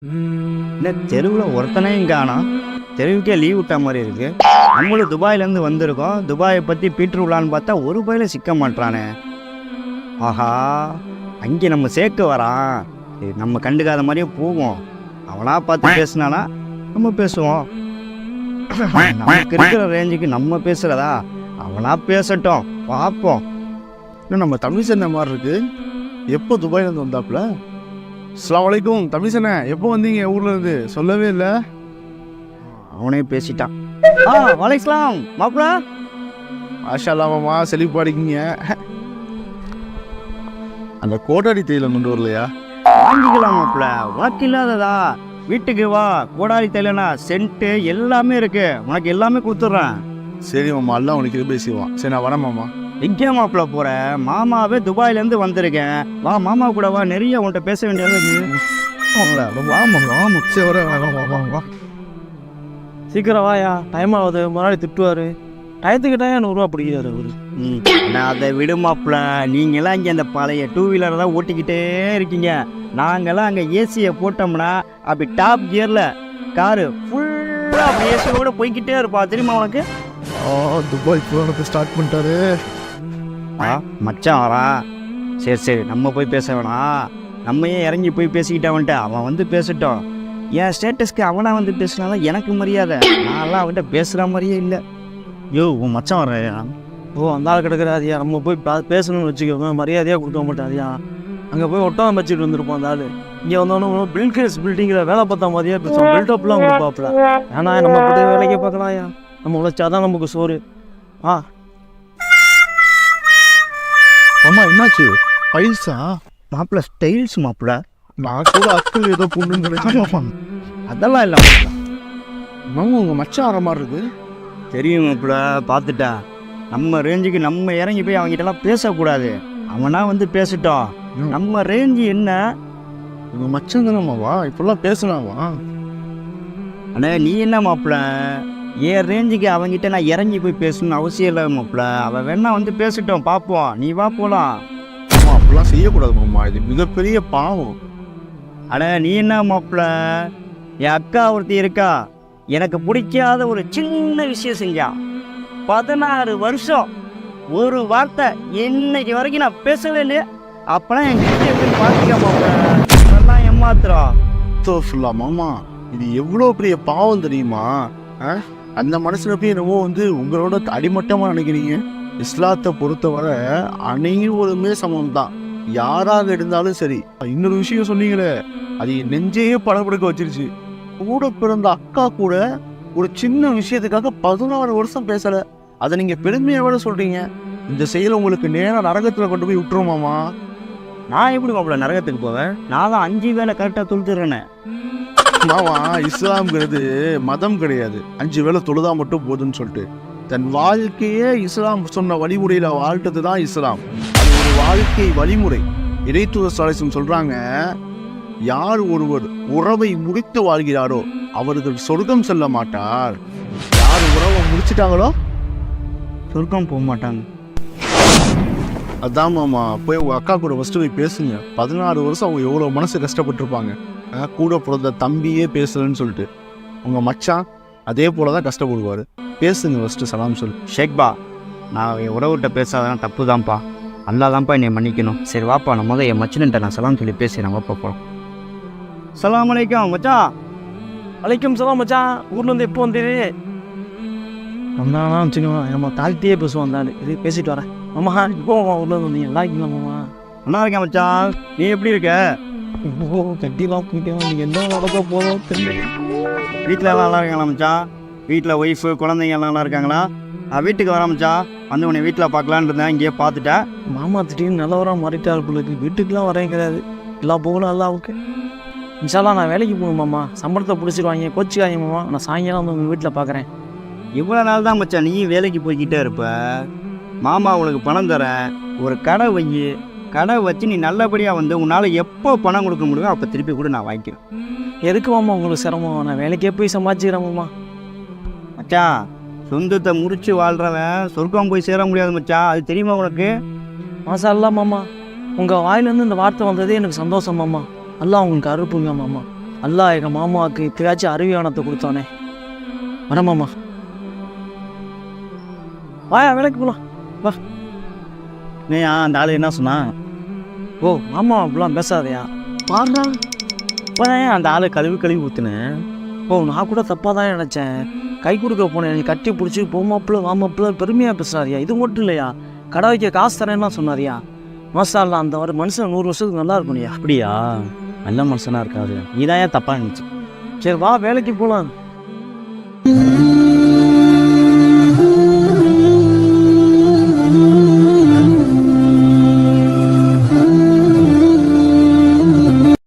இந்த தெருவில் ஒருத்தனையும் காணோம். தெருவுக்கே லீவ் விட்ட மாதிரி இருக்கு. நம்மளும் துபாயிலேருந்து வந்திருக்கோம். துபாயை பற்றி பீட்ரு விழான்னு பார்த்தா ஒரு பயில சிக்க மாட்டானே. ஆஹா, அங்கே நம்ம சேர்க்க வரான். சரி, நம்ம கண்டுக்காத மாதிரியே போவோம். அவனா பார்த்து பேசினானா நம்ம பேசுவோம். நமக்கு இருக்கிற ரேஞ்சுக்கு நம்ம பேசுகிறதா, அவனா பேசட்டும், பார்ப்போம். இன்னும் நம்ம தமிழ்சண்ண மாதிரி இருக்கு. எப்போ துபாயிலேருந்து வந்தாப்புல? அஸ்ஸலாமு அலைக்கும் தமிழ்சண்ண, எப்போ வந்தீங்க ஊர்ல இருந்து? சொல்லவே இல்லை. அவனே பேசிட்டான். வலைக்கலாம் மாப்பிள. மாஷா அல்லாஹ் மாமா, செழிப்பாடிக்கிங்க. அந்த கோட்டாடி தைலம் கொண்டு வரலையா? வாங்கிக்கலாம் மாப்பிள, உனக்கு இல்லாததா? வீட்டுக்கு வா, கோடாரி தைலனா சென்ட்டு எல்லாமே இருக்கு, உனக்கு எல்லாமே கொடுத்துட்றேன். சரி மாமா, எல்லாம் உனக்கு இது பேசிடுவான். சரி நான் வரேன் மாமா. எங்கே மாப்பிள போற? மாமாவே துபாயிலேருந்து வந்திருக்கேன். வா மாமா கூட வா, நிறைய உன்கிட்ட பேச வேண்டியது இருக்கு. சரி வர. சீக்கிரம் வாயா, டைம் ஆகுது. முன்னாடி திட்டுவார். டயத்துக்கு டைம் 100 ரூபா பிடிக்கிறாரு அவரு. நான் அதை விடு மாப்பிள. நீங்களாம் இங்கே அந்த பழைய 2 வீலரை தான் ஓட்டிக்கிட்டே இருக்கீங்க. நாங்களாம் அங்கே ஏசியை போட்டோம்னா அப்படி டாப் கியரில் காரு ஃபுல்லாக அப்படி ஏசியோட போய்கிட்டே இருப்பா. தெரியுமா உனக்கு? துபாய் போனது ஸ்டார்ட் பண்ணிட்டாரு. மச்சான் வரா. சரி சரி, நம்ம போய் பேச வேணாம். நம்ம ஏன் இறங்கி போய் பேசிக்கிட்டவன்ட்டு அவன் வந்து பேசட்டும். என் ஸ்டேட்டஸ்க்கு அவனா வந்து பேசினாதான் எனக்கு மரியாதை. நான்லாம் அவன்கிட்ட பேசுகிற மாதிரியே இல்லை. யோ, உன் மச்சான் வரையா? ஓ, அந்த ஆள் கிடக்குறாதியா. நம்ம போய் பேசணும்னு வச்சுக்கோங்க, மரியாதையாக கொடுக்க மாட்டாதியா. அங்கே போய் ஒட்டகம் வச்சுட்டு வந்துருப்போம் அந்த ஆள். இங்கே வந்தோன்னு பில்கேஸ் பில்டிங்கில் வேலை பார்த்தா மாதிரியா பேசுவோம். பில்டப்லாம் கொடுப்பாப்புல. ஏன்னா நம்ம போட்டு வேலைக்கே பார்க்கலாம்யா. நம்ம உழைச்சாதான் நமக்கு சோறு. மாமா என்னாச்சு? பைசா மாப்பிள்ள ஸ்டைல்ஸ் மாப்பிள்ள. நான் கூட அக்கல் ஏதோ பொண்ணுன்னு நினைச்சேன். அதெல்லாம் இல்லை மாப்பிள்ள. மாமா உங்க மச்சான் ஆற மாதிரி இருக்கு. தெரியும் மாப்பிள்ள, பார்த்துட்டா. நம்ம ரேஞ்சுக்கு நம்ம இறங்கி போய் அவங்ககிட்டலாம் பேசக்கூடாது. அவனா வந்து பேசட்டும். நம்ம ரேஞ்சு என்ன? உங்க மச்சான் தானம்மாவா, இப்பெல்லாம் பேசலாமா? அண்ணே, நீ என்ன மாப்பிள்ள? என் ரேஞ்சுக்கு அவங்ககிட்ட நான் இறங்கி போய் பேசணும்னு அவசியம் இல்லை மாப்பிள்ள. அவன் வேணா வந்து பேசட்டும், பார்ப்போம். நீ வா போகலாம். மாமா அப்படிலாம் செய்யக்கூடாது மாமா, இது மிகப்பெரிய பாவம். அண்ணே, நீ என்ன மாப்பிள்ள? என் அக்கா ஒருத்தி இருக்கா, எனக்கு பிடிக்காத ஒரு சின்ன விஷயம் செஞ்சான். 16 வருஷம் ஒரு வார்த்தை இன்னைக்கு வரைக்கும் நான் பேசவே இல்லையே. அப்பெல்லாம் என் கிட்ட பார்த்துக்க மாப்பிள்ள. அதெல்லாம் ஏமாத்துறோம். தோஃபுல்லா மாமா, இது எவ்வளோ பெரிய பாவம் தெரியுமா? அந்த மனசுல போய் என்னவோ வந்து உங்களோட அடிமட்டமாக நினைக்கிறீங்க. இஸ்லாத்தை பொறுத்தவரை அனைவருமே சமம் தான், யாராக இருந்தாலும் சரி. இன்னொரு விஷயம் சொன்னீங்களே, அது என் நெஞ்சையே படப்படுக்க வச்சிருச்சு. கூட பிறந்த அக்கா கூட ஒரு சின்ன விஷயத்துக்காக 16 வருஷம் பேசலை. அதை நீங்கள் பெருமையோட சொல்கிறீங்க. இந்த செயல் உங்களுக்கு நேராக நரகத்தில் கொண்டு போய் விட்டுருமாமா? நான் எப்படி மாப்பிள்ள நரகத்துக்கு போவேன்? நான் தான் 5 வேளை கரெக்டாக தொழுத்துறேனே. மாமா, இஸ்லாம்ங்கிறது மதம் கிடையாது. 5 வேளை தொழுதா மட்டும் போதுன்னு சொல்லிட்டு தன் வாழ்க்கையே இஸ்லாம் சொன்ன வழிமுறையில் வாழ்றது தான் இஸ்லாம். அது ஒரு வாழ்க்கை வழிமுறை. இறைத்தூதர் ஸல்லல்லாஹு சொல்றாங்க, யார் ஒருவர் உறவை முடித்து வாழ்கிறாரோ அவர்கள் சொர்க்கம் செல்ல மாட்டார். யார் உறவை முடிச்சிட்டாங்களோ சொர்க்கம் போக மாட்டாங்க. அதான் மாமா, போய் உங்கள் அக்கா கூட ஃபஸ்ட்டு போய் பேசுங்க. 16 வருஷம் அவங்க எவ்வளோ மனசு கஷ்டப்பட்டுருப்பாங்க. கூட பிறந்த தம்பியே பேசலன்னு சொல்லிட்டு. உங்கள் மச்சான் அதே போல தான் கஷ்டப்படுவார். பேசுங்க ஃபஸ்ட்டு, சலாம் சொல்லு. ஷேக்பா, நான் என் உறவுகிட்ட பேசாதான் தப்பு தான்ப்பா. அல்லா தான்ப்பா என்னை மன்னிக்கணும். சரி வாப்பா, நான் முதல் என் மச்சன்ட்ட நான் சலாம் சொல்லி பேசுகிறேன். வாப்பா போகிறோம். சலாம் அலைக்கும் மச்சான். வலைக்கம் சலாம் மச்சான். ஊர்லேருந்து எப்போ வந்தீரு? வந்தானா வச்சுக்கோங்க, நம்ம தாழ்த்தியே பேசுவோம் அந்த ஆள். இது பேசிட்டு வரேன். மாமா இப்போ ஊர்லேருந்து வந்தீங்க, நல்லா இருக்கீங்களா மாமா? நல்லா இருக்கேன் மச்சான். நீ எப்படி இருக்க? ஓ, கட்டிலாம் போயிட்டேன். நீங்கள் என்ன நடக்க போதும் தெரியல. வீட்டில் எல்லாம் நல்லா இருக்காங்களா மச்சான்? வீட்டில் ஒய்ஃபு குழந்தைங்க எல்லாம் நல்லா இருக்காங்களா? வீட்டுக்கு வரேன் மச்சான். வந்து உன்னை வீட்டில் பார்க்கலான்னு இருந்தேன், இங்கேயே பார்த்துட்டேன். மாமா திடீர்னு நல்லவராக மாறிட்டார் பிள்ளைக்கு. வீட்டுக்கெலாம் வரேன் கிடையாது. எல்லாம் போகணும் அல்லாவுக்கு. இன்ஷால்லா நான் வேலைக்கு போகணும் மாமா. சம்பளத்தை பிடிச்சிருவாங்க, கோச்சிக்காங்க மாமா. நான் சாயங்காலம் வந்து உங்கள் வீட்டில் பார்க்குறேன். இவ்வளோ நாள் தான் மச்சான் நீ வேலைக்கு போய்கிட்டே இருப்ப. மாமா உனக்கு பணம் தரேன், ஒரு கடை வை. கடை வச்சு நீ நல்லபடியாக வந்து உன்னால் எப்போ பணம் கொடுக்க முடியுமோ அப்போ திருப்பி கூட நான் வாங்கிக்கிறேன். எதுக்கு மாமா உங்களுக்கு சிரமம்? நான் வேலைக்கே போய் சமாளிச்சுக்கிறேன் மாமா. மச்சான், சொந்தத்தை முறித்து வாழ்கிறவன் சொர்க்கம் போய் சேர முடியாது மச்சான். அது தெரியுமா உனக்கு? மாசா அல்லா மாமா, உங்கள் வாயிலேருந்து இந்த வார்த்தை வந்ததே எனக்கு சந்தோஷம் மாமா. அல்லாஹ் உங்களுக்கு அருள் புரியும் மாமா. அல்லாஹ் எங்கள் மாமாவுக்கு இப்பயாச்சும் அறிவியானத்தை கொடுத்தானே. வர மாமா, வாயா வேலைக்கு போகலாம் வா. நீ அந்த ஆள் என்ன சொன்னா? ஓ மாமா அப்படிலாம் பேசாதையா. பாருடா, இப்போதான் அந்த ஆளை கழுவி ஊற்றுனேன். ஓ நான் கூட தப்பாக தான் நினச்சேன். கை கொடுக்க போனேன், நீ கட்டி பிடிச்சி போமாப்பிள்ள வாமாப்பிள்ள பெருமையாக பேசுறாரியா. இது மட்டும் இல்லையா, கடை வைக்க காசு தரேன்னா சொன்னாரியா. மசாலா அந்த ஒரு மனுஷன் 100 வருஷத்துக்கு நல்லா இருக்கணும்யா. அப்படியா? நல்ல மனுஷனாக இருக்காது, நீ தான் ஏன் தப்பாக நினச்சி. சரி வா வேலைக்கு போகலாம்.